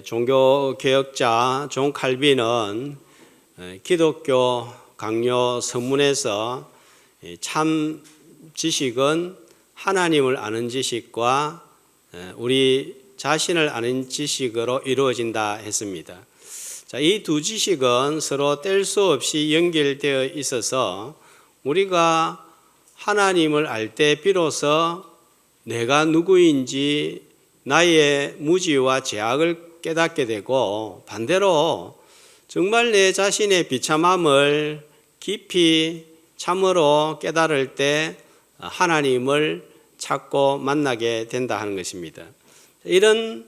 종교개혁자 존 칼빈은 기독교 강요 서문에서 참 지식은 하나님을 아는 지식과 우리 자신을 아는 지식으로 이루어진다 했습니다. 이 두 지식은 서로 뗄 수 없이 연결되어 있어서 우리가 하나님을 알 때 비로소 내가 누구인지 나의 무지와 죄악을 깨닫게 되고, 반대로 정말 내 자신의 비참함을 깊이 참으로 깨달을 때 하나님을 찾고 만나게 된다 하는 것입니다. 이런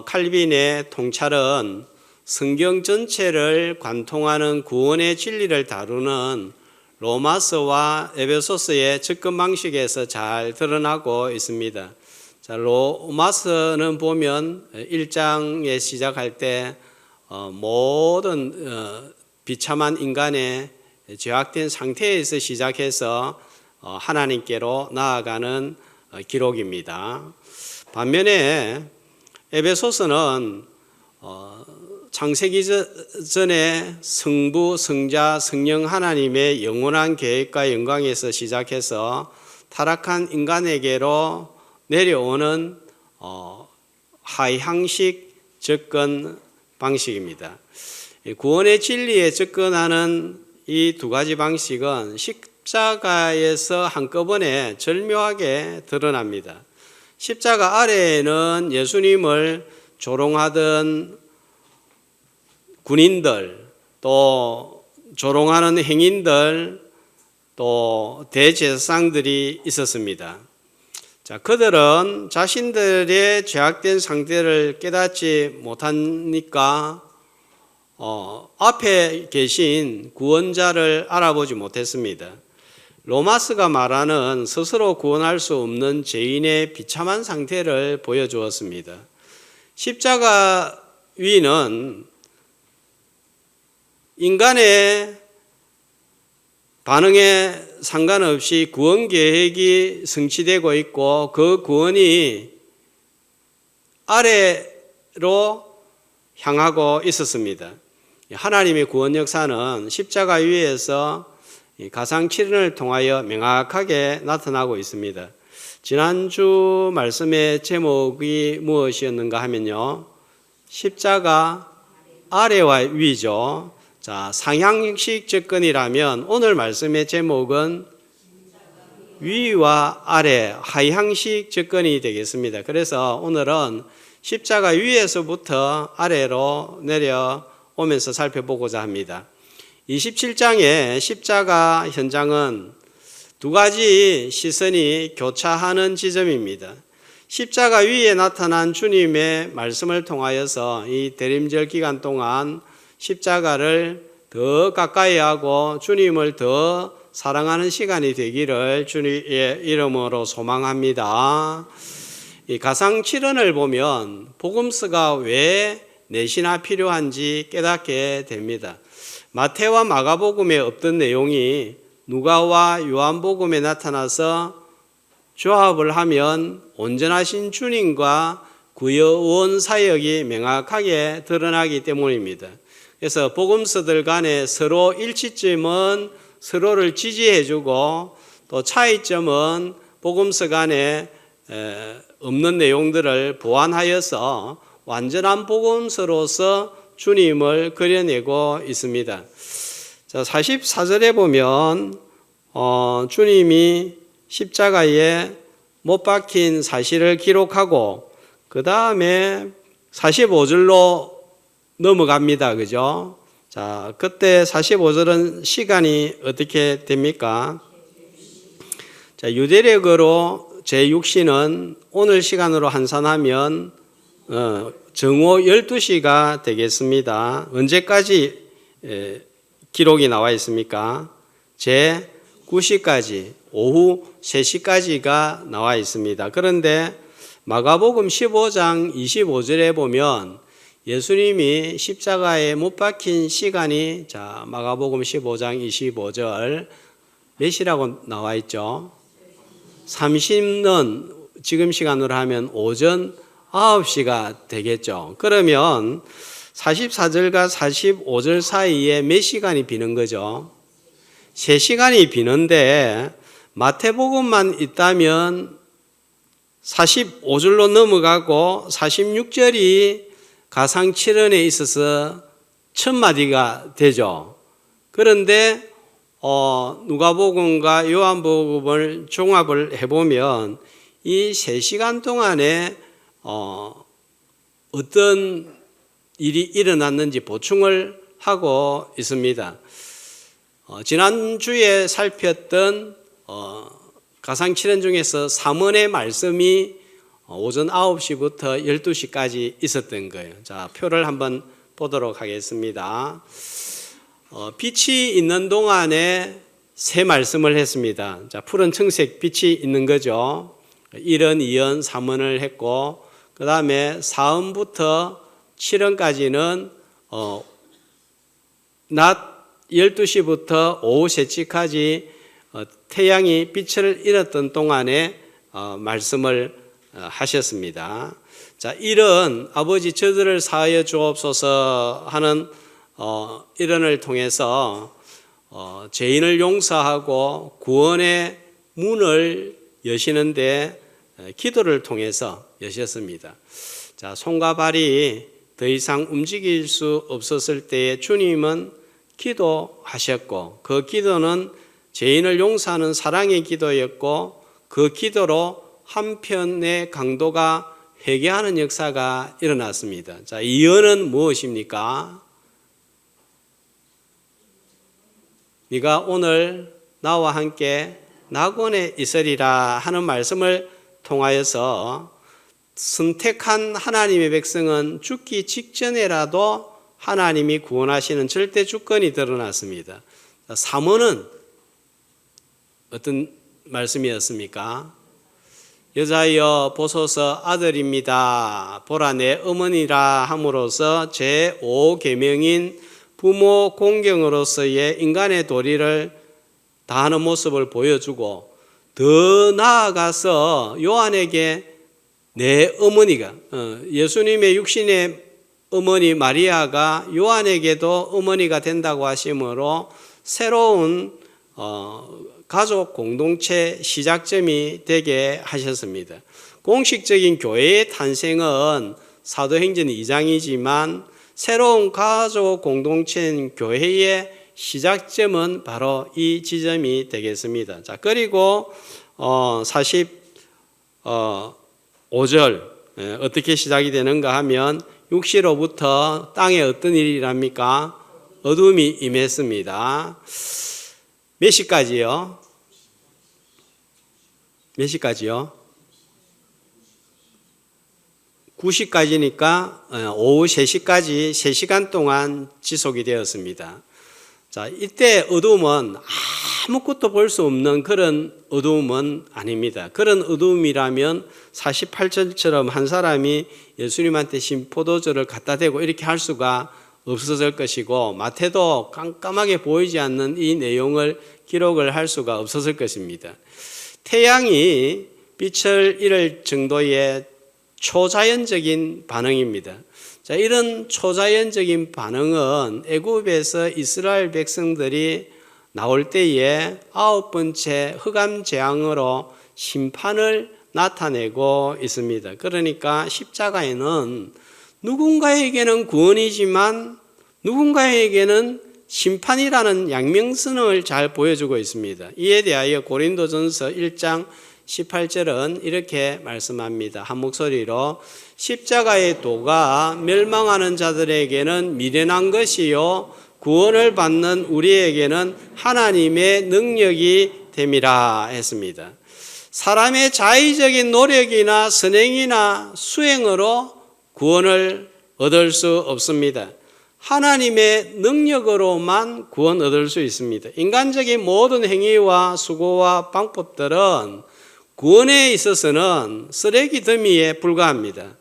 칼빈의 통찰은 성경 전체를 관통하는 구원의 진리를 다루는 로마서와 에베소서의 접근 방식에서 잘 드러나고 있습니다. 로마서는 보면 1장에 시작할 때 모든 비참한 인간의 죄악된 상태에서 시작해서 하나님께로 나아가는 기록입니다. 반면에 에베소서는 창세기 전에 성부, 성자, 성령 하나님의 영원한 계획과 영광에서 시작해서 타락한 인간에게로 내려오는 하향식 접근 방식입니다. 구원의 진리에 접근하는 이 두 가지 방식은 십자가에서 한꺼번에 절묘하게 드러납니다. 십자가 아래에는 예수님을 조롱하던 군인들, 또 조롱하는 행인들, 또 대제사장들이 있었습니다. 그들은 자신들의 죄악된 상태를 깨닫지 못하니까 앞에 계신 구원자를 알아보지 못했습니다. 로마서가 말하는 스스로 구원할 수 없는 죄인의 비참한 상태를 보여주었습니다. 십자가 위는 인간의 반응에 상관없이 구원 계획이 성취되고 있고, 그 구원이 아래로 향하고 있었습니다. 하나님의 구원 역사는 십자가 위에서 가상칠언을 통하여 명확하게 나타나고 있습니다. 지난주 말씀의 제목이 무엇이었는가 하면요, 십자가 아래와 위죠. 상향식 접근이라면 오늘 말씀의 제목은 위와 아래, 하향식 접근이 되겠습니다. 그래서 오늘은 십자가 위에서부터 아래로 내려오면서 살펴보고자 합니다. 27장의 십자가 현장은 두 가지 시선이 교차하는 지점입니다. 십자가 위에 나타난 주님의 말씀을 통하여서 이 대림절 기간 동안 십자가를 더 가까이 하고 주님을 더 사랑하는 시간이 되기를 주님의 이름으로 소망합니다. 이 가상칠언을 보면 복음서가 왜 넷이나 필요한지 깨닫게 됩니다. 마태와 마가복음에 없던 내용이 누가와 요한복음에 나타나서 조합을 하면 온전하신 주님과 구여원 사역이 명확하게 드러나기 때문입니다. 그래서 복음서들 간에 서로 일치점은 서로를 지지해주고, 또 차이점은 복음서 간에 없는 내용들을 보완하여서 완전한 복음서로서 주님을 그려내고 있습니다. 44절에 보면 주님이 십자가에 못 박힌 사실을 기록하고, 그 다음에 45절로 넘어갑니다. 그죠? 그때 45절은 시간이 어떻게 됩니까? 유대력으로 제6시는 오늘 시간으로 환산하면 정오 12시가 되겠습니다. 언제까지 기록이 나와 있습니까? 제9시까지, 오후 3시까지가 나와 있습니다. 그런데 마가복음 15장 25절에 보면 예수님이 십자가에 못 박힌 시간이, 마가복음 15장 25절 몇 시라고 나와 있죠? 30는 지금 시간으로 하면 오전 9시가 되겠죠. 그러면 44절과 45절 사이에 몇 시간이 비는 거죠? 3시간이 비는데 마태복음만 있다면 45절로 넘어가고 46절이 가상칠언에 있어서 1000마디가 되죠. 그런데 누가복음과 요한복음을 종합을 해보면 이 3시간 동안에 어떤 일이 일어났는지 보충을 하고 있습니다. 지난주에 살폈던 가상칠언 중에서 삼언의 말씀이 오전 9시부터 12시까지 있었던 거예요. 자, 표를 한번 보도록 하겠습니다. 빛이 있는 동안에 세 말씀을 했습니다. 자, 푸른 청색 빛이 있는 거죠. 1언, 2언, 3언을 했고, 그 다음에 4언부터 7언까지는 낮 12시부터 오후 3시까지 태양이 빛을 잃었던 동안에 말씀을 하셨습니다. 자, 1은 아버지 저들을 사하여 주옵소서 하는 1언을 통해서 죄인을 용서하고 구원의 문을 여시는데 기도를 통해서 여셨습니다. 자, 손과 발이 더 이상 움직일 수 없었을 때에 주님은 기도하셨고, 그 기도는 죄인을 용서하는 사랑의 기도였고, 그 기도로 한편의 강도가 회개하는 역사가 일어났습니다. 자, 이 언은 무엇입니까? 네가 오늘 나와 함께 낙원에 있으리라 하는 말씀을 통하여서 선택한 하나님의 백성은 죽기 직전에라도 하나님이 구원하시는 절대 주권이 드러났습니다. 3언은 어떤 말씀이었습니까? 여자여 보소서 아들입니다. 보라 내 어머니라 함으로써 제5계명인 부모 공경으로서의 인간의 도리를 다하는 모습을 보여주고, 더 나아가서 요한에게 내 어머니가 예수님의 육신의 어머니 마리아가 요한에게도 어머니가 된다고 하심으로 새로운 가족 공동체 시작점이 되게 하셨습니다. 공식적인 교회의 탄생은 사도행전 2장이지만 새로운 가족 공동체인 교회의 시작점은 바로 이 지점이 되겠습니다. 자, 그리고 45절 어떻게 시작이 되는가 하면 육시로부터 땅에 어떤 일이 일합니까? 어둠이 임했습니다. 몇 시까지요? 몇 시까지요? 9시까지니까 오후 3시까지 3시간 동안 지속이 되었습니다. 자, 이때 어두움은 아무것도 볼 수 없는 그런 어두움은 아닙니다. 그런 어두움이라면 48절처럼 한 사람이 예수님한테 신 포도주를 갖다 대고 이렇게 할 수가 없었을 것이고, 마태도 깜깜하게 보이지 않는 이 내용을 기록을 할 수가 없었을 것입니다. 태양이 빛을 잃을 정도의 초자연적인 반응입니다. 자, 이런 초자연적인 반응은 애굽에서 이스라엘 백성들이 나올 때에 9번째 흑암 재앙으로 심판을 나타내고 있습니다. 그러니까 십자가에는 누군가에게는 구원이지만 누군가에게는 심판이라는 양면성을 잘 보여주고 있습니다. 이에 대하여 고린도전서 1장 18절은 이렇게 말씀합니다. 한 목소리로 십자가의 도가 멸망하는 자들에게는 미련한 것이요 구원을 받는 우리에게는 하나님의 능력이 됨이라 했습니다. 사람의 자의적인 노력이나 선행이나 수행으로 구원을 얻을 수 없습니다. 하나님의 능력으로만 구원 얻을 수 있습니다. 인간적인 모든 행위와 수고와 방법들은 구원에 있어서는 쓰레기 더미에 불과합니다.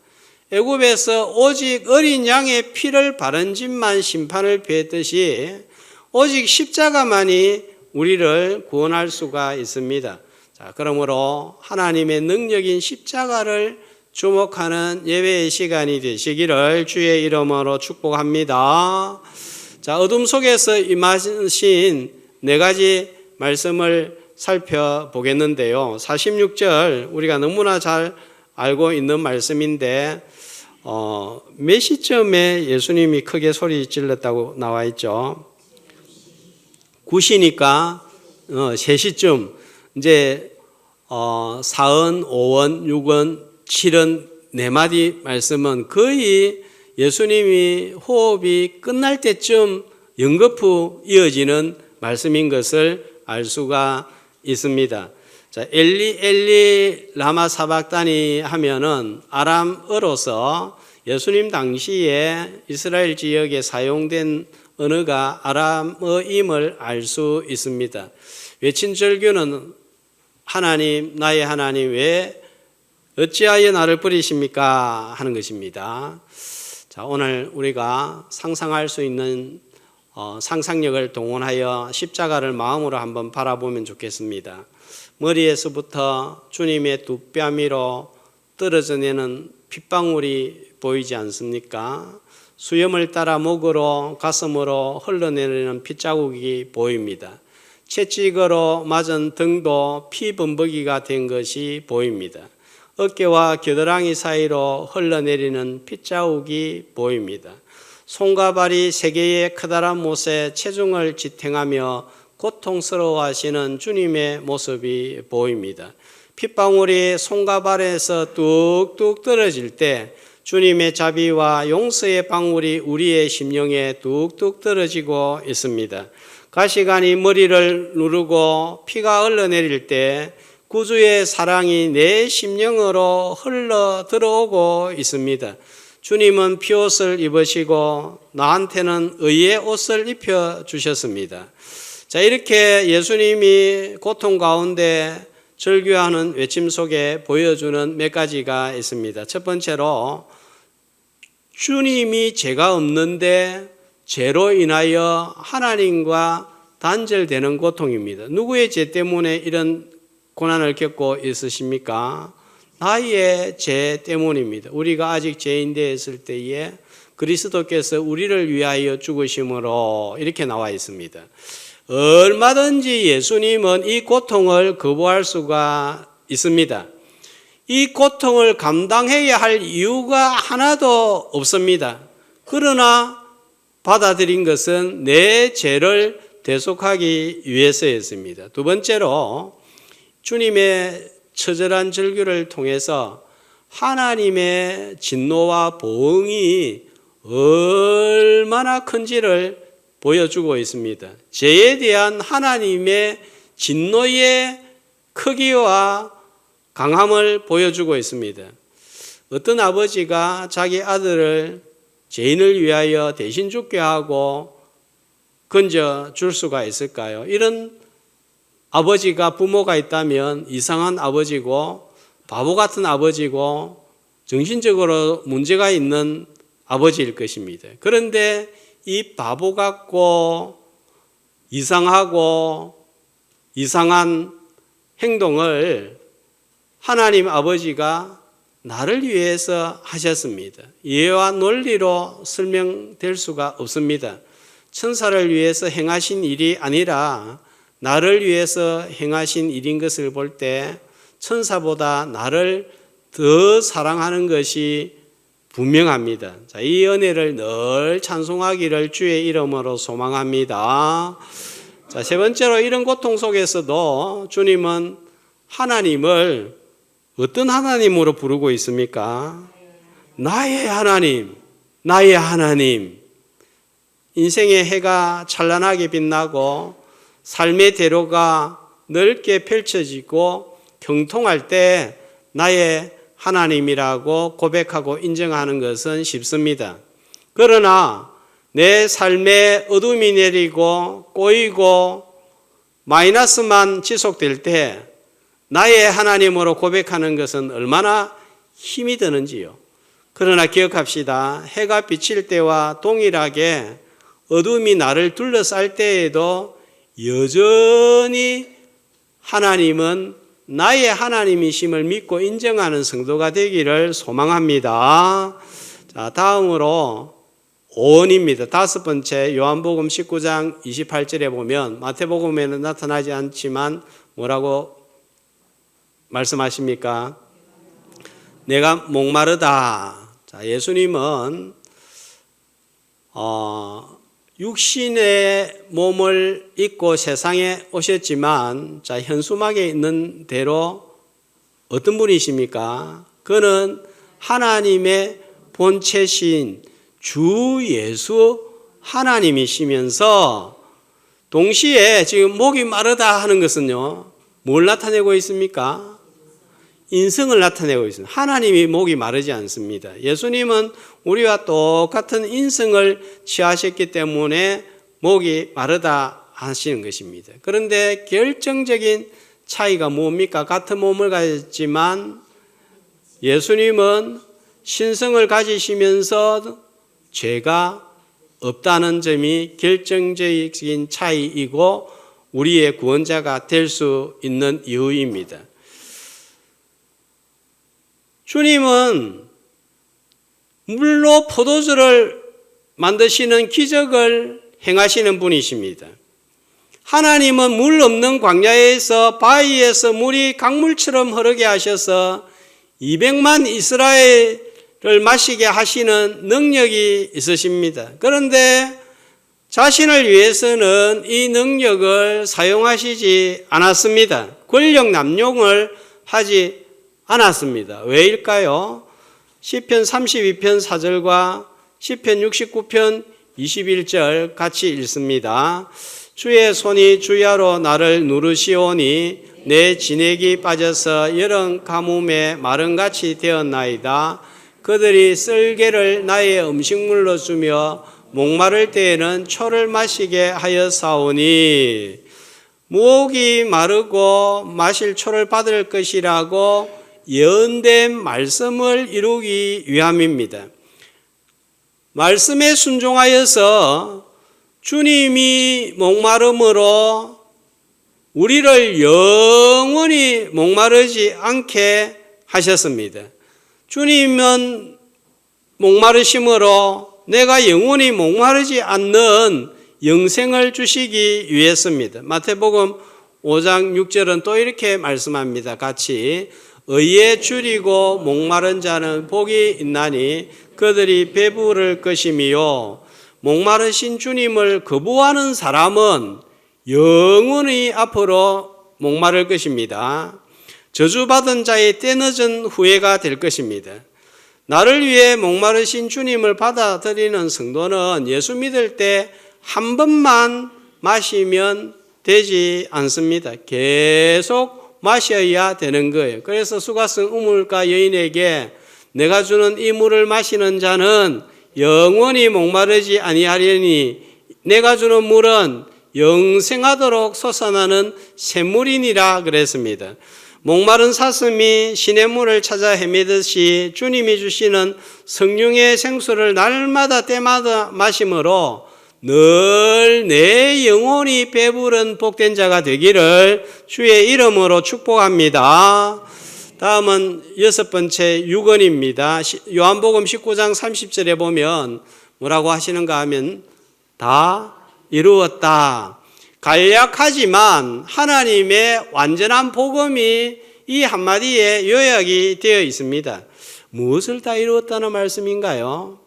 애굽에서 오직 어린 양의 피를 바른 짓만 심판을 피했듯이 오직 십자가만이 우리를 구원할 수가 있습니다. 자, 그러므로 하나님의 능력인 십자가를 주목하는 예배의 시간이 되시기를 주의 이름으로 축복합니다. 자, 어둠 속에서 임하신 네 가지 말씀을 살펴보겠는데요. 46절 우리가 너무나 잘 알고 있는 말씀인데 몇 시쯤에 예수님이 크게 소리 질렀다고 나와 있죠? 9시니까 3시쯤 이제 4은, 5은, 6은, 7은 네 마디 말씀은 거의 예수님이 호흡이 끝날 때쯤 연거푸 이어지는 말씀인 것을 알 수가 있습니다. 자, 엘리 엘리 라마 사박다니 하면은 아람어로서 예수님 당시에 이스라엘 지역에 사용된 언어가 아람어임을 알 수 있습니다. 외친 절규는 하나님, 나의 하나님 왜 어찌하여 나를 버리십니까? 하는 것입니다. 자, 오늘 우리가 상상할 수 있는 상상력을 동원하여 십자가를 마음으로 한번 바라보면 좋겠습니다. 머리에서부터 주님의 두 뺨위로 떨어져 내는 핏방울이 보이지 않습니까? 수염을 따라 목으로 가슴으로 흘러내리는 핏자국이 보입니다. 채찍으로 맞은 등도 피범벅이가 된 것이 보입니다. 어깨와 겨드랑이 사이로 흘러내리는 핏자국이 보입니다. 손과 발이 세 개의 커다란 못에 체중을 지탱하며 고통스러워하시는 주님의 모습이 보입니다. 핏방울이 손과 발에서 뚝뚝 떨어질 때 주님의 자비와 용서의 방울이 우리의 심령에 뚝뚝 떨어지고 있습니다. 가시관이 머리를 누르고 피가 흘러내릴 때 구주의 사랑이 내 심령으로 흘러 들어오고 있습니다. 주님은 피옷을 입으시고 나한테는 의의 옷을 입혀 주셨습니다. 자, 이렇게 예수님이 고통 가운데 절규하는 외침 속에 보여주는 몇 가지가 있습니다. 첫 번째로 주님이 죄가 없는데 죄로 인하여 하나님과 단절되는 고통입니다. 누구의 죄 때문에 이런 고난을 겪고 있으십니까? 나의 죄 때문입니다. 우리가 아직 죄인 되었을 때에 그리스도께서 우리를 위하여 죽으심으로 이렇게 나와 있습니다. 얼마든지 예수님은 이 고통을 거부할 수가 있습니다. 이 고통을 감당해야 할 이유가 하나도 없습니다. 그러나 받아들인 것은 내 죄를 대속하기 위해서였습니다. 두 번째로 주님의 처절한 절규를 통해서 하나님의 진노와 보응이 얼마나 큰지를 보여주고 있습니다. 죄에 대한 하나님의 진노의 크기와 강함을 보여주고 있습니다. 어떤 아버지가 자기 아들을 죄인을 위하여 대신 죽게 하고 건져 줄 수가 있을까요? 이런 아버지가 부모가 있다면 이상한 아버지고 바보 같은 아버지고 정신적으로 문제가 있는 아버지일 것입니다. 그런데 이 바보 같고 이상하고 이상한 행동을 하나님 아버지가 나를 위해서 하셨습니다. 이해와 논리로 설명될 수가 없습니다. 천사를 위해서 행하신 일이 아니라 나를 위해서 행하신 일인 것을 볼 때 천사보다 나를 더 사랑하는 것이 분명합니다. 자, 이 은혜를 늘 찬송하기를 주의 이름으로 소망합니다. 자, 세 번째로 이런 고통 속에서도 주님은 하나님을 어떤 하나님으로 부르고 있습니까? 나의 하나님, 나의 하나님. 인생의 해가 찬란하게 빛나고 삶의 대로가 넓게 펼쳐지고 경통할 때 나의 하나님이라고 고백하고 인정하는 것은 쉽습니다. 그러나 내 삶에 어둠이 내리고 꼬이고 마이너스만 지속될 때 나의 하나님으로 고백하는 것은 얼마나 힘이 드는지요. 그러나 기억합시다. 해가 비칠 때와 동일하게 어둠이 나를 둘러쌀 때에도 여전히 하나님은 나의 하나님이심을 믿고 인정하는 성도가 되기를 소망합니다. 자, 다음으로 5원입니다. 다섯 번째, 요한복음 19장 28절에 보면 마태복음에는 나타나지 않지만 뭐라고 말씀하십니까? 내가 목마르다. 자, 예수님은 육신의 몸을 입고 세상에 오셨지만, 자, 현수막에 있는 대로 어떤 분이십니까? 그는 하나님의 본체신 주 예수 하나님이시면서 동시에 지금 목이 마르다 하는 것은요, 뭘 나타내고 있습니까? 인성을 나타내고 있습니다. 하나님이 목이 마르지 않습니다. 예수님은 우리와 똑같은 인성을 취하셨기 때문에 목이 마르다 하시는 것입니다. 그런데 결정적인 차이가 뭡니까? 같은 몸을 가졌지만 예수님은 신성을 가지시면서 죄가 없다는 점이 결정적인 차이이고 우리의 구원자가 될 수 있는 이유입니다. 주님은 물로 포도주를 만드시는 기적을 행하시는 분이십니다. 하나님은 물 없는 광야에서 바위에서 물이 강물처럼 흐르게 하셔서 200만 이스라엘을 마시게 하시는 능력이 있으십니다. 그런데 자신을 위해서는 이 능력을 사용하시지 않았습니다. 권력 남용을 하지 않았습니다. 왜일까요? 시편 32편 4절과 시편 69편 21절 같이 읽습니다. 주의 손이 주야로 나를 누르시오니 내 진액이 빠져서 여름 가뭄에 마른같이 되었나이다. 그들이 썰개를 나의 음식물로 주며 목마를 때에는 초를 마시게 하였사오니 목이 마르고 마실 초를 받을 것이라고 예언된 말씀을 이루기 위함입니다. 말씀에 순종하여서 주님이 목마름으로 우리를 영원히 목마르지 않게 하셨습니다. 주님은 목마르심으로 내가 영원히 목마르지 않는 영생을 주시기 위해서입니다. 마태복음 5장 6절은 또 이렇게 말씀합니다. 같이 의에 줄이고 목마른 자는 복이 있나니 그들이 배부를 것이며 목마르신 주님을 거부하는 사람은 영원히 앞으로 목마를 것입니다. 저주받은 자의 때늦은 후회가 될 것입니다. 나를 위해 목마르신 주님을 받아들이는 성도는 예수 믿을 때 한 번만 마시면 되지 않습니다. 계속 마셔야 되는 거예요. 그래서 수가성 우물가 여인에게 내가 주는 이 물을 마시는 자는 영원히 목마르지 아니하리니 내가 주는 물은 영생하도록 솟아나는 샘물이니라 그랬습니다. 목마른 사슴이 시냇물을 찾아 헤매듯이 주님이 주시는 성령의 생수를 날마다 때마다 마심으로 늘 내 영혼이 배부른 복된 자가 되기를 주의 이름으로 축복합니다. 다음은 여섯 번째 6원입니다. 요한복음 19장 30절에 보면 뭐라고 하시는가 하면 다 이루었다. 간략하지만 하나님의 완전한 복음이 이 한마디에 요약이 되어 있습니다. 무엇을 다 이루었다는 말씀인가요?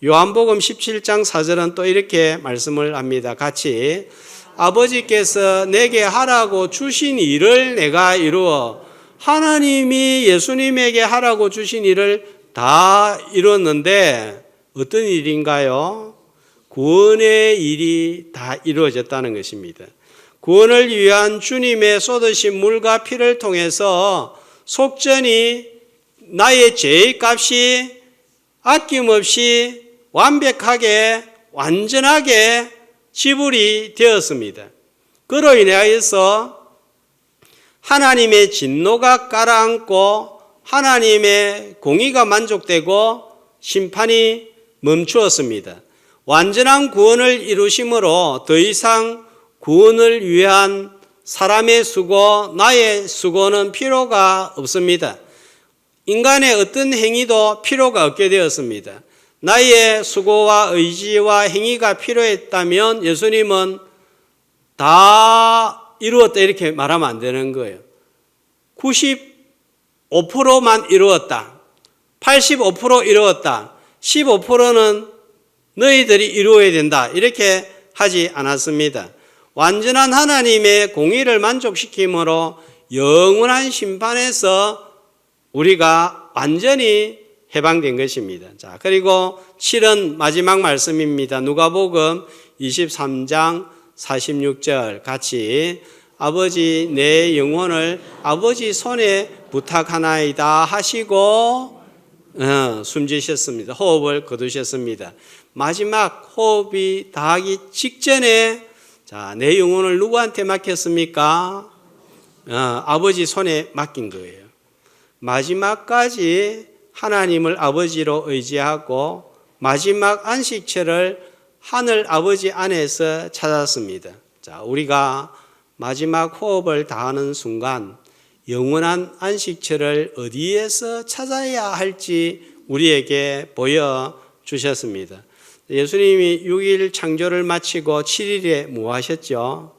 요한복음 17장 4절은 또 이렇게 말씀을 합니다. 같이 아버지께서 내게 하라고 주신 일을 내가 이루어 하나님이 예수님에게 하라고 주신 일을 다 이뤘는데 어떤 일인가요? 구원의 일이 다 이루어졌다는 것입니다. 구원을 위한 주님의 쏟으신 물과 피를 통해서 속전히 나의 죄의 값이 아낌없이 완벽하게 완전하게 지불이 되었습니다. 그로 인하여서 하나님의 진노가 가라앉고 하나님의 공의가 만족되고 심판이 멈추었습니다. 완전한 구원을 이루심으로 더 이상 구원을 위한 사람의 수고, 나의 수고는 필요가 없습니다. 인간의 어떤 행위도 필요가 없게 되었습니다. 나의 수고와 의지와 행위가 필요했다면 예수님은 다 이루었다 이렇게 말하면 안 되는 거예요. 95%만 이루었다. 85% 이루었다. 15%는 너희들이 이루어야 된다. 이렇게 하지 않았습니다. 완전한 하나님의 공의를 만족시킴으로 영원한 심판에서 우리가 완전히 해방된 것입니다. 자, 그리고 7은 마지막 말씀입니다. 누가복음 23장 46절 같이 아버지 내 영혼을 아버지 손에 부탁하나이다 하시고 숨지셨습니다. 호흡을 거두셨습니다. 마지막 호흡이 다하기 직전에 자, 내 영혼을 누구한테 맡겼습니까? 아버지 손에 맡긴 거예요. 마지막까지 하나님을 아버지로 의지하고 마지막 안식처를 하늘 아버지 안에서 찾았습니다. 자, 우리가 마지막 호흡을 다하는 순간 영원한 안식처를 어디에서 찾아야 할지 우리에게 보여주셨습니다. 예수님이 6일 창조를 마치고 7일에 뭐 하셨죠?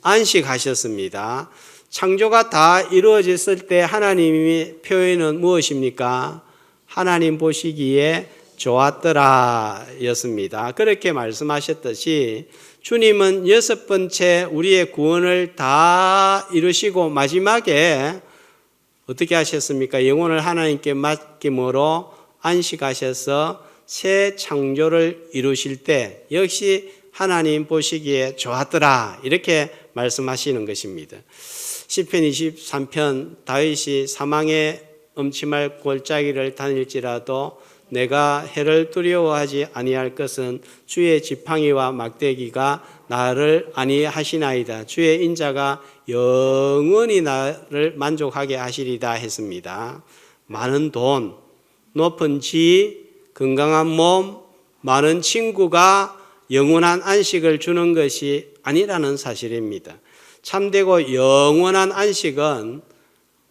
안식하셨습니다. 창조가 다 이루어졌을 때 하나님의 표현은 무엇입니까? 하나님 보시기에 좋았더라 였습니다. 그렇게 말씀하셨듯이 주님은 6번째 우리의 구원을 다 이루시고 마지막에 어떻게 하셨습니까? 영혼을 하나님께 맡김으로 안식하셔서 새 창조를 이루실 때 역시 하나님 보시기에 좋았더라 이렇게 말씀하시는 것입니다. 시편 23편 다윗이 사망의 음침할 골짜기를 다닐지라도 내가 해를 두려워하지 아니할 것은 주의 지팡이와 막대기가 나를 안위하시나이다. 주의 인자가 영원히 나를 만족하게 하시리다 했습니다. 많은 돈, 높은 지, 건강한 몸, 많은 친구가 영원한 안식을 주는 것이 아니라는 사실입니다. 참되고 영원한 안식은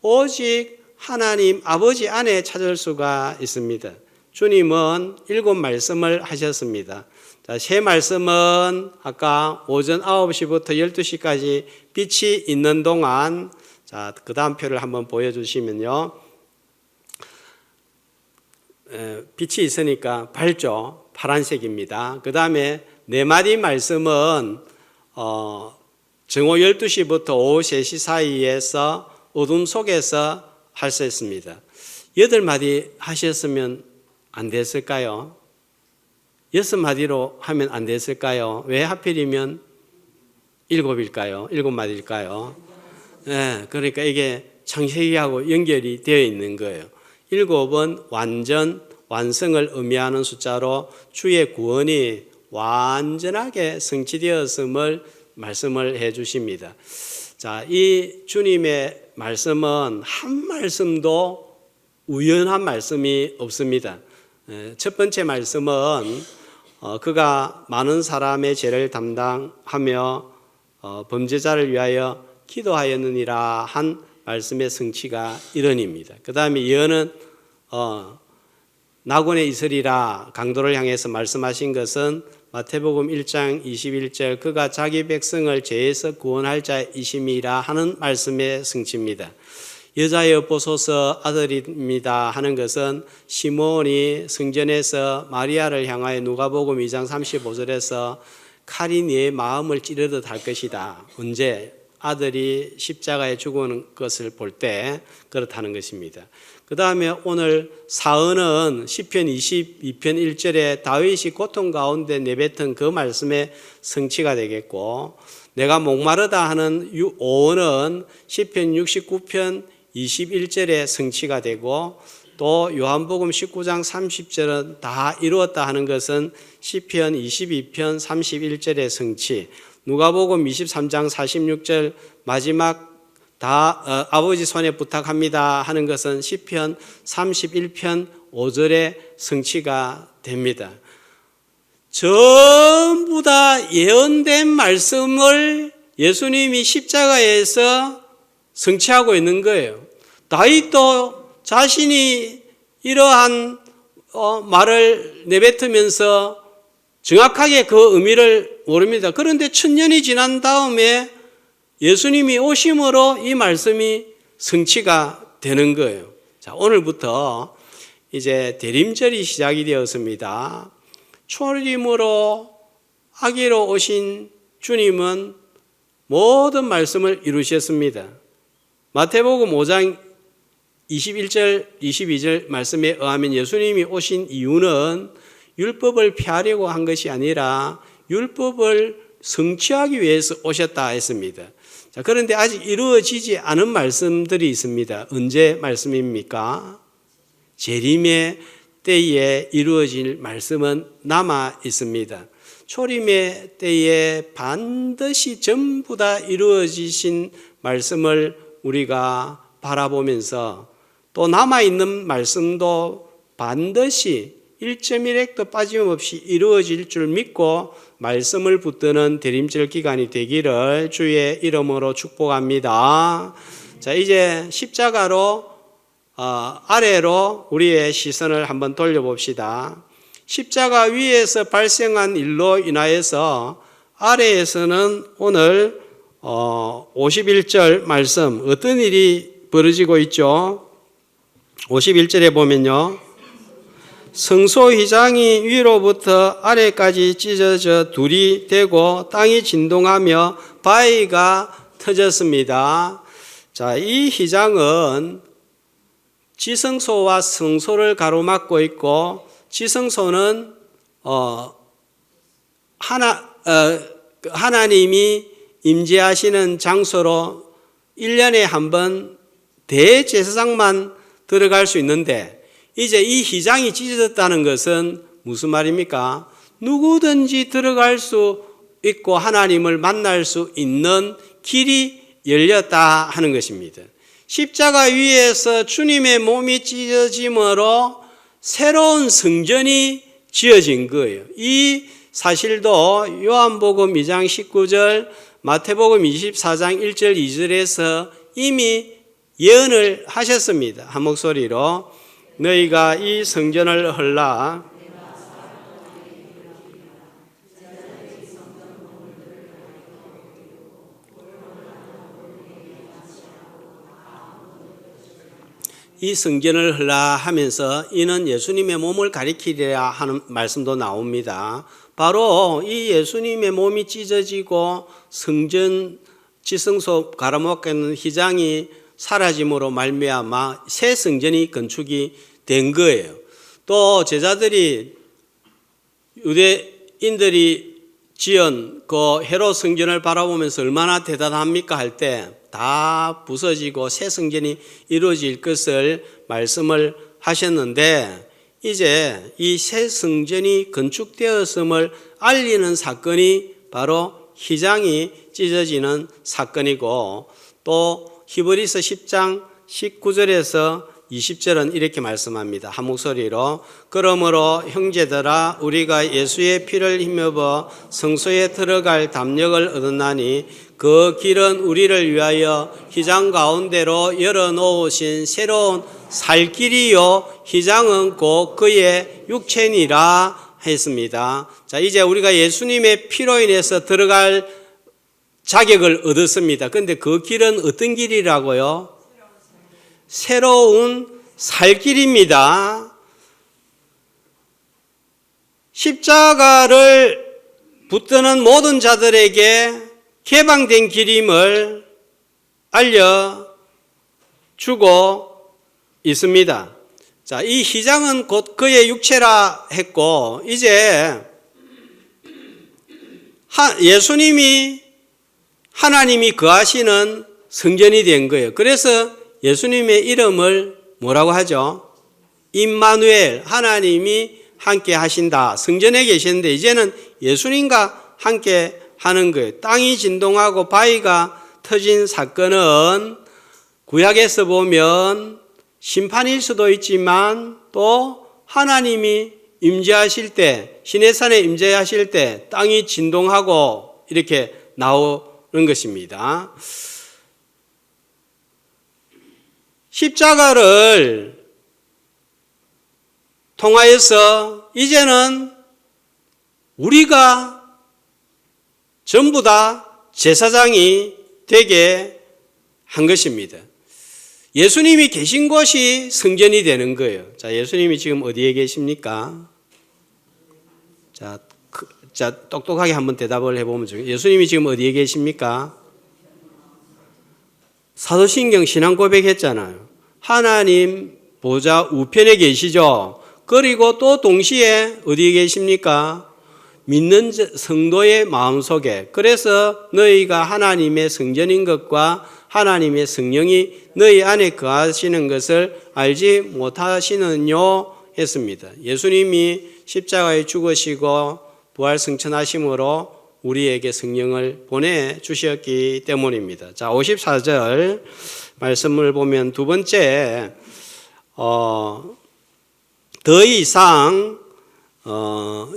오직 하나님 아버지 안에 찾을 수가 있습니다. 주님은 7 말씀을 하셨습니다. 자, 새 말씀은 아까 오전 9시부터 12시까지 빛이 있는 동안 자, 그 다음 표를 한번 보여주시면요. 빛이 있으니까 밝죠. 파란색입니다. 그 다음에 4마디 말씀은 정오 12시부터 오후 3시 사이에서 어둠 속에서 할 수 있습니다. 8마디 하셨으면 안 됐을까요? 6마디로 하면 안 됐을까요? 왜 하필이면 7일까요? 7마디일까요? 네, 그러니까 이게 창세기하고 연결이 되어 있는 거예요. 7은 완성을 의미하는 숫자로 주의 구원이 완전하게 성취되었음을 말씀을 해 주십니다. 자, 이 주님의 말씀은 한 말씀도 우연한 말씀이 없습니다. 첫 번째 말씀은 그가 많은 사람의 죄를 담당하며 범죄자를 위하여 기도하였느니라 한 말씀의 성취가 이런입니다. 그 다음에 예언은 낙원에 있으리라 강도를 향해서 말씀하신 것은 마태복음 1장 21절 그가 자기 백성을 죄에서 구원할 자이심이라 하는 말씀의 성취입니다. 여자여 보소서 아들입니다 하는 것은 시몬이 성전에서 마리아를 향하여 누가복음 2장 35절에서 칼이 네 마음을 찌르듯 할 것이다. 언제? 아들이 십자가에 죽은 것을 볼 때 그렇다는 것입니다. 그 다음에 오늘 사언은 시편 22편 1절에 다윗이 고통 가운데 내뱉은 그 말씀의 성취가 되겠고, 내가 목마르다 하는 오언은 시편 69편 21절에 성취가 되고, 또 요한복음 19장 30절은 다 이루었다 하는 것은 시편 22편 31절의 성취, 누가복음 23장 46절 마지막 다 아버지 손에 부탁합니다 하는 것은 시편 31편 5절의 성취가 됩니다. 전부 다 예언된 말씀을 예수님이 십자가에서 성취하고 있는 거예요. 다윗도 자신이 이러한 말을 내뱉으면서 정확하게 그 의미를 모릅니다. 그런데 1000년이 지난 다음에 예수님이 오심으로 이 말씀이 성취가 되는 거예요. 자, 오늘부터 이제 대림절이 시작이 되었습니다. 초림으로 아기로 오신 주님은 모든 말씀을 이루셨습니다. 마태복음 5장 21절, 22절 말씀에 의하면 예수님이 오신 이유는 율법을 폐하려고 한 것이 아니라 율법을 성취하기 위해서 오셨다 했습니다. 자, 그런데 아직 이루어지지 않은 말씀들이 있습니다. 언제 말씀입니까? 재림의 때에 이루어질 말씀은 남아 있습니다. 초림의 때에 반드시 전부 다 이루어지신 말씀을 우리가 바라보면서 또 남아있는 말씀도 반드시 1.1획도 빠짐없이 이루어질 줄 믿고 말씀을 붙드는 대림절 기간이 되기를 주의 이름으로 축복합니다. 자, 이제 십자가로 아래로 우리의 시선을 한번 돌려봅시다. 십자가 위에서 발생한 일로 인하여서 아래에서는 오늘 51절 말씀 어떤 일이 벌어지고 있죠? 51절에 보면요. 성소 휘장이 위로부터 아래까지 찢어져 둘이 되고 땅이 진동하며 바위가 터졌습니다. 자, 이 휘장은 지성소와 성소를 가로막고 있고 지성소는 하나님이 임재하시는 장소로 1년에 한 번 대제사장만 들어갈 수 있는데 이제 이 휘장이 찢어졌다는 것은 무슨 말입니까? 누구든지 들어갈 수 있고 하나님을 만날 수 있는 길이 열렸다 하는 것입니다. 십자가 위에서 주님의 몸이 찢어짐으로 새로운 성전이 지어진 거예요. 이 사실도 요한복음 2장 19절, 마태복음 24장 1절 2절에서 이미 예언을 하셨습니다. 한 목소리로 너희가 이 성전을 헐라 이 성전을 헐라 하면서 이는 예수님의 몸을 가리키리라 하는 말씀도 나옵니다. 바로 이 예수님의 몸이 찢어지고 성전 지성소 가로막고 있는 휘장이 사라짐으로 말미암아 새 성전이 건축이 된 거예요. 또 제자들이 유대인들이 지은 그 헤롯 성전을 바라보면서 얼마나 대단합니까 할 때 다 부서지고 새 성전이 이루어질 것을 말씀을 하셨는데 이제 이 새 성전이 건축되었음을 알리는 사건이 바로 휘장이 찢어지는 사건이고 또 히브리서 10장 19절에서 20절은 이렇게 말씀합니다. 한 목소리로 그러므로 형제들아 우리가 예수의 피를 힘입어 성소에 들어갈 담력을 얻었나니 그 길은 우리를 위하여 휘장 가운데로 열어놓으신 새로운 살 길이요 휘장은 곧 그의 육체니라 했습니다. 자, 이제 우리가 예수님의 피로 인해서 들어갈 자격을 얻었습니다. 그런데 그 길은 어떤 길이라고요? 새로운 살 길입니다. 십자가를 붙드는 모든 자들에게 개방된 길임을 알려주고 있습니다. 자, 이 휘장은 곧 그의 육체라 했고 이제 예수님이 하나님이 거하시는 성전이 된 거예요. 그래서 예수님의 이름을 뭐라고 하죠? 임마누엘, 하나님이 함께 하신다. 성전에 계시는데 이제는 예수님과 함께 하는 거예요. 땅이 진동하고 바위가 터진 사건은 구약에서 보면 심판일 수도 있지만 또 하나님이 임재하실 때, 시내산에 임재하실 때 땅이 진동하고 이렇게 것입니다. 십자가를 통하여서 이제는 우리가 전부 다 제사장이 되게 한 것입니다. 예수님이 계신 곳이 성전이 되는 거예요. 자, 예수님이 지금 어디에 계십니까? 자, 똑똑하게 한번 대답을 해보면 좋겠어요. 예수님이 지금 어디에 계십니까? 사도신경 신앙 고백했잖아요. 하나님 보좌 우편에 계시죠. 그리고 또 동시에 어디에 계십니까? 믿는 성도의 마음속에. 그래서 너희가 하나님의 성전인 것과 하나님의 성령이 너희 안에 거하시는 것을 알지 못하시느뇨 했습니다. 예수님이 십자가에 죽으시고 부활 승천하심으로 우리에게 성령을 보내주셨기 때문입니다. 자, 54절 말씀을 보면 두 번째, 더 이상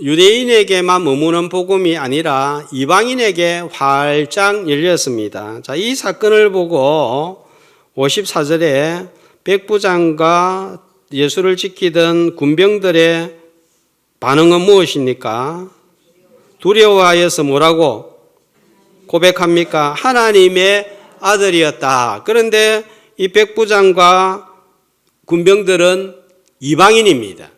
유대인에게만 머무는 복음이 아니라 이방인에게 활짝 열렸습니다. 자, 이 사건을 보고 54절에 백부장과 예수를 지키던 군병들의 반응은 무엇입니까? 두려워하여서 뭐라고 고백합니까? 하나님의 아들이었다. 그런데 이 백부장과 군병들은 이방인입니다.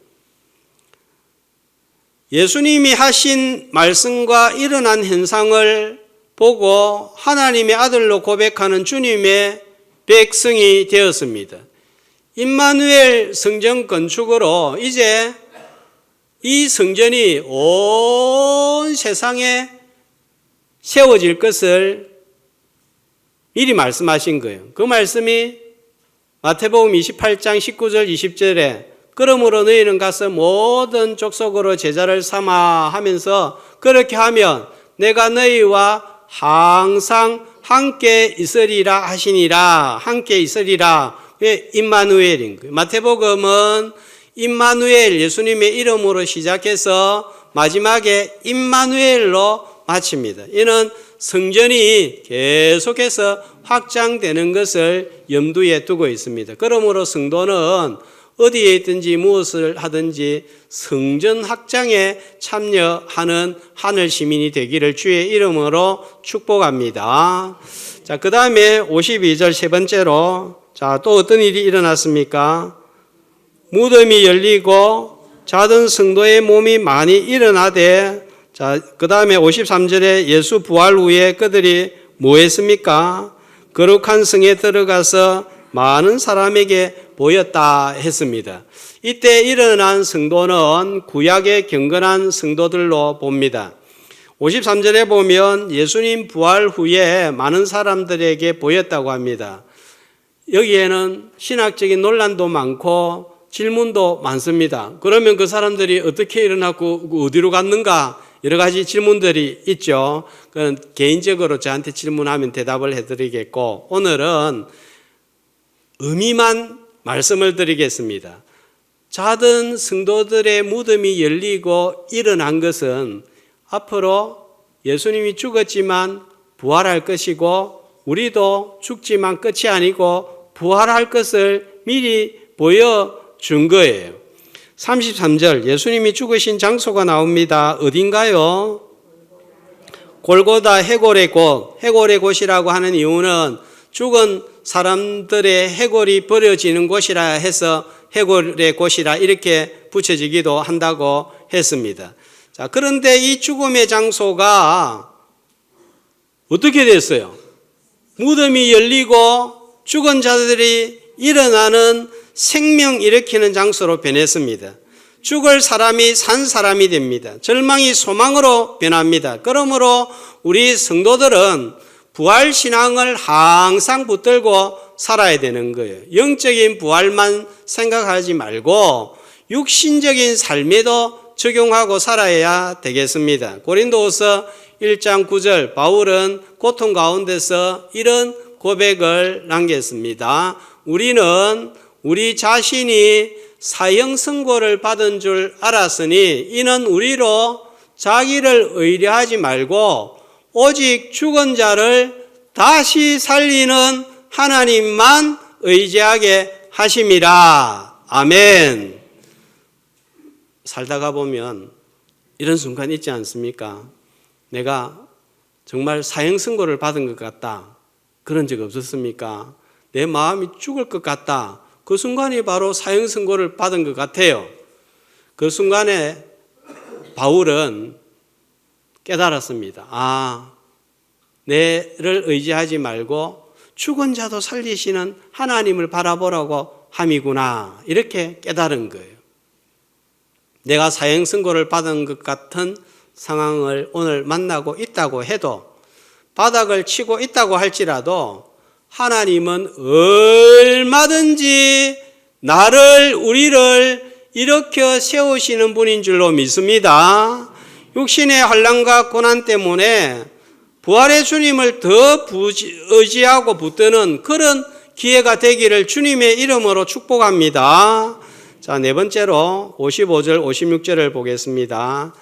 예수님이 하신 말씀과 일어난 현상을 보고 하나님의 아들로 고백하는 주님의 백성이 되었습니다. 임마누엘 성전 건축으로 이제 이 성전이 온 세상에 세워질 것을 미리 말씀하신 거예요. 그 말씀이 마태복음 28장 19절 20절에 그러므로 너희는 가서 모든 족속으로 제자를 삼아 하면서 그렇게 하면 내가 너희와 항상 함께 있으리라 하시니라. 함께 있으리라. 왜? 임마누엘인 거예요. 마태복음은 임마누엘 예수님의 이름으로 시작해서 마지막에 임마누엘로 마칩니다. 이는 성전이 계속해서 확장되는 것을 염두에 두고 있습니다. 그러므로 성도는 어디에 있든지 무엇을 하든지 성전 확장에 참여하는 하늘 시민이 되기를 주의 이름으로 축복합니다. 자, 그 다음에 52절 세 번째로, 자, 또 어떤 일이 일어났습니까? 무덤이 열리고 자던 성도의 몸이 많이 일어나되, 자, 그 다음에 53절에 예수 부활 후에 그들이 뭐 했습니까? 거룩한 성에 들어가서 많은 사람에게 보였다 했습니다. 이때 일어난 성도는 구약의 경건한 성도들로 봅니다. 53절에 보면 예수님 부활 후에 많은 사람들에게 보였다고 합니다. 여기에는 신학적인 논란도 많고 질문도 많습니다. 그러면 그 사람들이 어떻게 일어났고 어디로 갔는가? 여러 가지 질문들이 있죠. 그건 개인적으로 저한테 질문하면 대답을 해드리겠고, 오늘은 의미만 말씀을 드리겠습니다. 자던 성도들의 무덤이 열리고 일어난 것은 앞으로 예수님이 죽었지만 부활할 것이고 우리도 죽지만 끝이 아니고 부활할 것을 미리 보여준 거예요. 33절 예수님이 죽으신 장소가 나옵니다. 어딘가요? 골고다 해골의 곳. 해골의 곳이라고 하는 이유는 죽은 사람들의 해골이 버려지는 곳이라 해서 해골의 곳이라 이렇게 붙여지기도 한다고 했습니다. 자, 그런데 이 죽음의 장소가 어떻게 됐어요? 무덤이 열리고 죽은 자들이 일어나는 생명 일으키는 장소로 변했습니다. 죽을 사람이 산 사람이 됩니다. 절망이 소망으로 변합니다. 그러므로 우리 성도들은 부활신앙을 항상 붙들고 살아야 되는 거예요. 영적인 부활만 생각하지 말고 육신적인 삶에도 적용하고 살아야 되겠습니다. 고린도후서 1장 9절 바울은 고통 가운데서 이런 고백을 남겼습니다. 우리는 우리 자신이 사형 선고를 받은 줄 알았으니 이는 우리로 자기를 의뢰하지 말고 오직 죽은 자를 다시 살리는 하나님만 의지하게 하심이라. 아멘. 살다가 보면 이런 순간 있지 않습니까? 내가 정말 사형 선고를 받은 것 같다. 그런 적 없었습니까? 내 마음이 죽을 것 같다. 그 순간이 바로 사형 선고를 받은 것 같아요. 그 순간에 바울은 깨달았습니다. 아, 내를 의지하지 말고 죽은 자도 살리시는 하나님을 바라보라고 함이구나. 이렇게 깨달은 거예요. 내가 사형 선고를 받은 것 같은 상황을 오늘 만나고 있다고 해도, 바닥을 치고 있다고 할지라도 하나님은 얼마든지 나를, 우리를 일으켜 세우시는 분인 줄로 믿습니다. 육신의 환난과 고난 때문에 부활의 주님을 더 의지하고 붙드는 그런 기회가 되기를 주님의 이름으로 축복합니다. 자, 네 번째로 55절, 56절을 보겠습니다.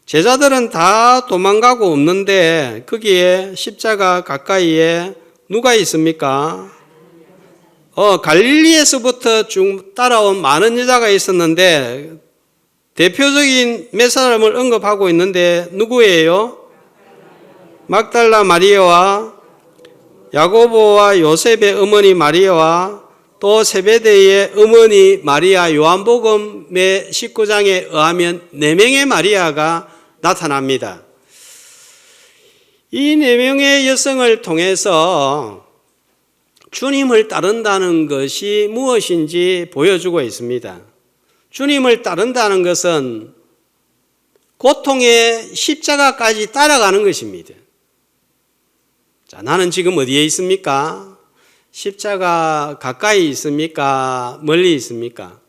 제자들은 다 도망가고 없는데 거기에 십자가 가까이에 누가 있습니까? 갈릴리에서부터 쭉 따라온 많은 여자가 있었는데 대표적인 몇 사람을 언급하고 있는데 누구예요? 막달라 마리아와 야고보와 요셉의 어머니 마리아와 또 세베대의 어머니 마리아, 요한복음의 19장에 의하면 4명의 마리아가 나타납니다. 이 4명의 여성을 통해서 주님을 따른다는 것이 무엇인지 보여주고 있습니다. 주님을 따른다는 것은 고통의 십자가까지 따라가는 것입니다. 자, 나는 지금 어디에 있습니까? 십자가 가까이 있습니까? 멀리 있습니까?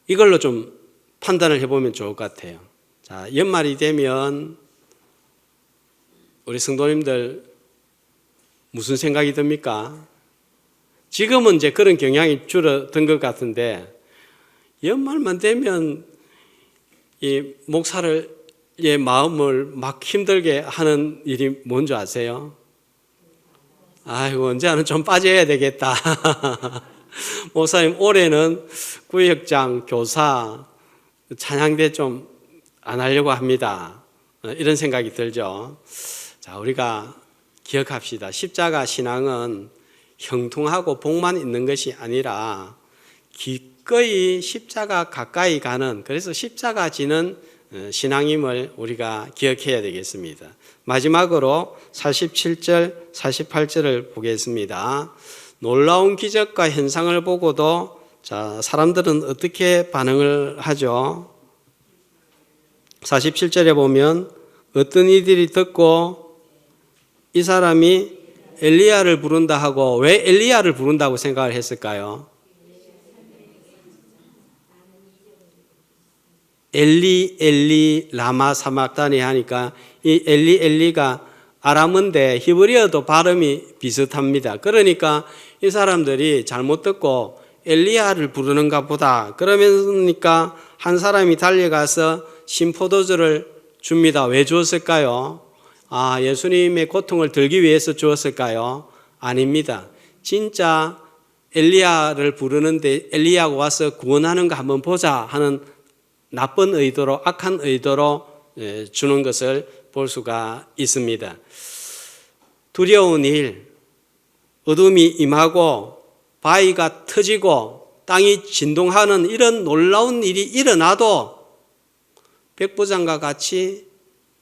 이걸로 좀 판단을 해보면 좋을 것 같아요. 자, 연말이 되면 우리 성도님들 무슨 생각이 듭니까? 지금은 이제 그런 경향이 줄어든 것 같은데 연말만 되면 이 목사의 마음을 막 힘들게 하는 일이 뭔지 아세요? 아이고, 언제는 좀 빠져야 되겠다. 목사님, 올해는 구역장, 교사, 찬양대 좀 안 하려고 합니다. 이런 생각이 들죠. 자, 우리가 기억합시다. 십자가 신앙은 형통하고 복만 있는 것이 아니라 기꺼이 십자가 가까이 가는, 그래서 십자가 지는 신앙임을 우리가 기억해야 되겠습니다. 마지막으로 47절, 48절을 보겠습니다. 놀라운 기적과 현상을 보고도 자, 사람들은 어떻게 반응을 하죠? 47절에 보면 어떤 이들이 듣고 이 사람이 엘리야를 부른다 하고, 왜 엘리야를 부른다고 생각을 했을까요? 엘리 엘리 라마 사막다니 하니까 이 엘리 엘리가 아람어인데 히브리어도 발음이 비슷합니다. 그러니까 이 사람들이 잘못 듣고 엘리야를 부르는가 보다 그러면서니까 한 사람이 달려가서 신포도주를 줍니다. 왜 주었을까요? 아, 예수님의 고통을 덜기 위해서 주었을까요? 아닙니다. 진짜 엘리야를 부르는데 엘리야가 와서 구원하는 거 한번 보자 하는 나쁜 의도로, 악한 의도로 주는 것을 볼 수가 있습니다. 두려운 일, 어둠이 임하고 바위가 터지고 땅이 진동하는 이런 놀라운 일이 일어나도 백부장과 같이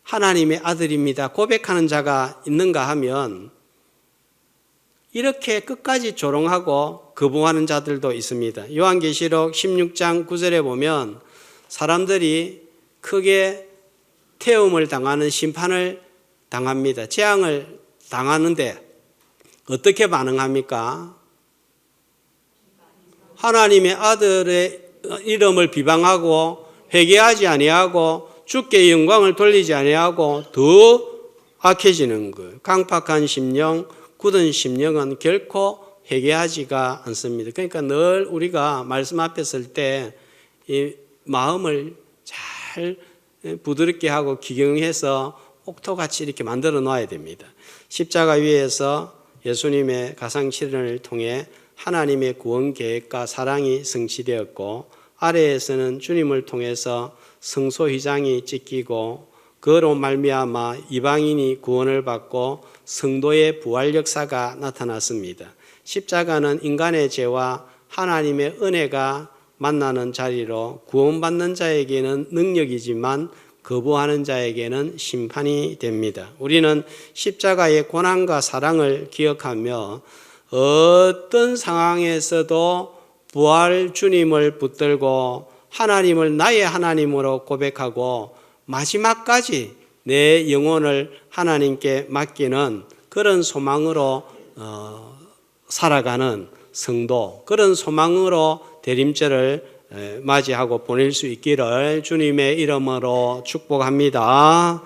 하나님의 아들입니다 고백하는 자가 있는가 하면 이렇게 끝까지 조롱하고 거부하는 자들도 있습니다. 요한계시록 16장 9절에 보면 사람들이 크게 태움을 당하는 심판을 당합니다. 재앙을 당하는데 어떻게 반응합니까? 하나님의 아들의 이름을 비방하고 회개하지 아니하고 주께 영광을 돌리지 아니하고 더 악해지는 거예요. 강팍한 심령, 굳은 심령은 결코 회개하지가 않습니다. 그러니까 늘 우리가 말씀 앞에 설 때 이 마음을 잘 부드럽게 하고 기경해서 옥토같이 이렇게 만들어 놔야 됩니다. 십자가 위에서 예수님의 가상칠언을 통해 하나님의 구원 계획과 사랑이 성취되었고, 아래에서는 주님을 통해서 성소휘장이 찢기고 그로 말미암아 이방인이 구원을 받고 성도의 부활 역사가 나타났습니다. 십자가는 인간의 죄와 하나님의 은혜가 만나는 자리로 구원받는 자에게는 능력이지만 거부하는 자에게는 심판이 됩니다. 우리는 십자가의 고난과 사랑을 기억하며 어떤 상황에서도 부활 주님을 붙들고 하나님을 나의 하나님으로 고백하고 마지막까지 내 영혼을 하나님께 맡기는 그런 소망으로 살아가는 성도, 그런 소망으로 대림절을 맞이하고 보낼 수 있기를 주님의 이름으로 축복합니다.